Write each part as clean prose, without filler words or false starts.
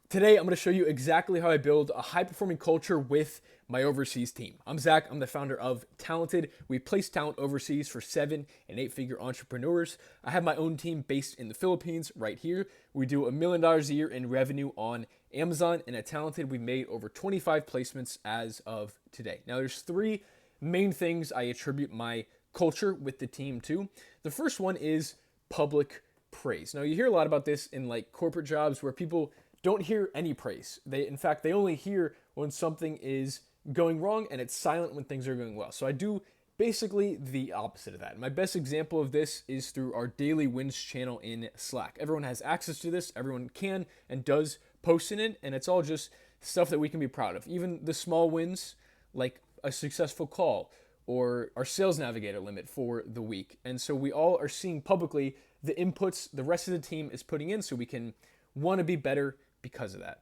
Today, I'm going to show you exactly how I build a high performing culture with my overseas team. I'm Zach. I'm the founder of Talented. We place talent overseas for 7 and 8 figure entrepreneurs. I have my own team based in the Philippines right here. We do $1 million a year in revenue on Amazon, and at Talented, we made over 25 placements as of today. Now, there's three main things I attribute my culture with the team to. The first one is public praise. Now, you hear a lot about this in like corporate jobs where people don't hear any praise. In fact, they only hear when something is going wrong and it's silent when things are going well. So I do basically the opposite of that. My best example of this is through our daily wins channel in Slack. Everyone has access to this. Everyone can and does post in it, and it's all just stuff that we can be proud of. Even the small wins, like a successful call or our sales navigator limit for the week. And so we all are seeing publicly the inputs the rest of the team is putting in so we can want to be better because of that.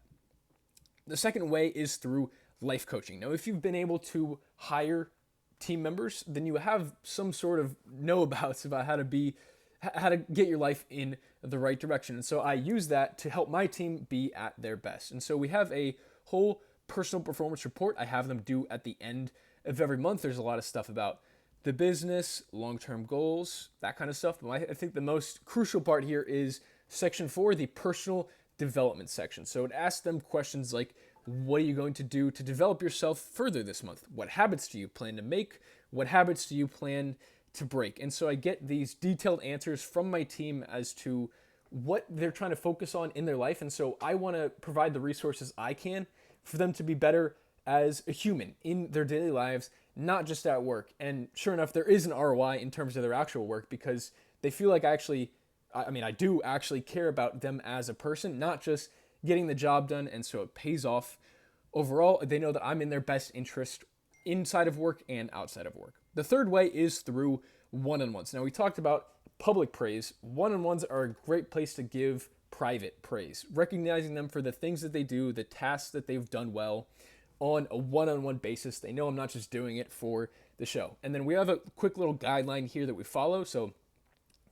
The second way is through life coaching. Now, if you've been able to hire team members, then you have some sort of know-abouts about how to get your life in the right direction. And so I use that to help my team be at their best. And so we have a whole personal performance report I have them do at the end of every month. There's a lot of stuff about the business, long-term goals, that kind of stuff. But I think the most crucial part here is section 4, the personal development section. So it asks them questions like, what are you going to do to develop yourself further this month? What habits do you plan to make? What habits do you plan to break? And so I get these detailed answers from my team as to what they're trying to focus on in their life. And so I want to provide the resources I can for them to be better as a human in their daily lives, not just at work. And sure enough, there is an ROI in terms of their actual work because they feel like I do actually care about them as a person, not just getting the job done. And so it pays off. Overall, they know that I'm in their best interest inside of work and outside of work. The third way is through one-on-ones. Now, we talked about public praise. One-on-ones are a great place to give private praise, recognizing them for the things that they do, the tasks that they've done well on a one-on-one basis. They know I'm not just doing it for the show. And then we have a quick little guideline here that we follow. So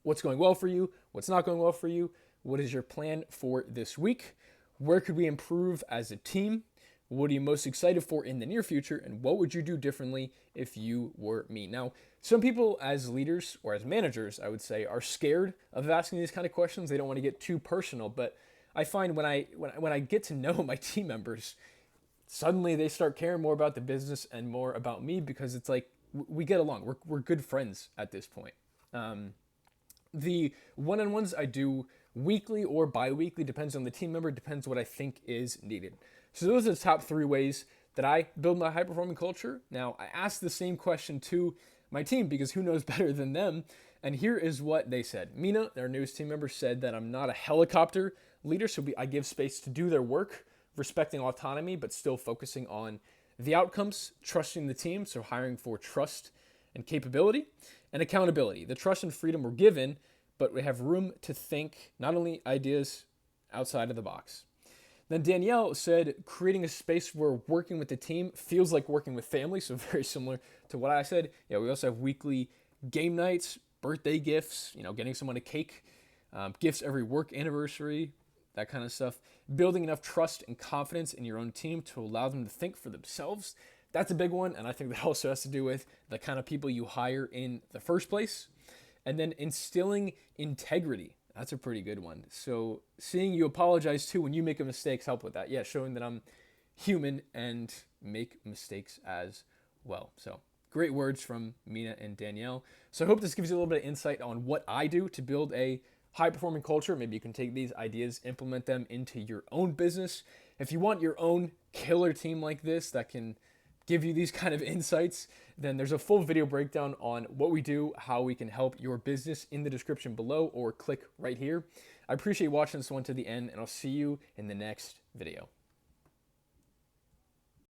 what's going well for you? What's not going well for you? What is your plan for this week? Where could we improve as a team? What are you most excited for in the near future? And what would you do differently if you were me? Now, some people as leaders or as managers, I would say, are scared of asking these kind of questions. They don't want to get too personal. But I find when I get to know my team members, suddenly they start caring more about the business and more about me because it's like we get along. We're good friends at this point. The one-on-ones I do weekly or bi-weekly, depends on the team member, depends what I think is needed. So those are the top 3 ways that I build my high-performing culture. Now, I asked the same question to my team because who knows better than them? And here is what they said. Mina, our newest team member, said that I'm not a helicopter leader, so I give space to do their work, respecting autonomy, but still focusing on the outcomes, trusting the team, so hiring for trust and capability, and accountability. The trust and freedom we're given, but we have room to think, not only ideas outside of the box. Then Danielle said, creating a space where working with the team feels like working with family, so very similar to what I said. Yeah, we also have weekly game nights, birthday gifts, getting someone a cake, gifts every work anniversary, that kind of stuff. Building enough trust and confidence in your own team to allow them to think for themselves. That's a big one, and I think that also has to do with the kind of people you hire in the first place. And then instilling integrity. That's a pretty good one. So seeing you apologize too when you make a mistake help with that. Yeah, showing that I'm human and make mistakes as well. So great words from Mina and Danielle. So I hope this gives you a little bit of insight on what I do to build a high-performing culture. Maybe you can take these ideas, implement them into your own business. If you want your own killer team like this that can give you these kind of insights, then there's a full video breakdown on what we do, how we can help your business in the description below, or click right here. I appreciate watching this one to the end, and I'll see you in the next video.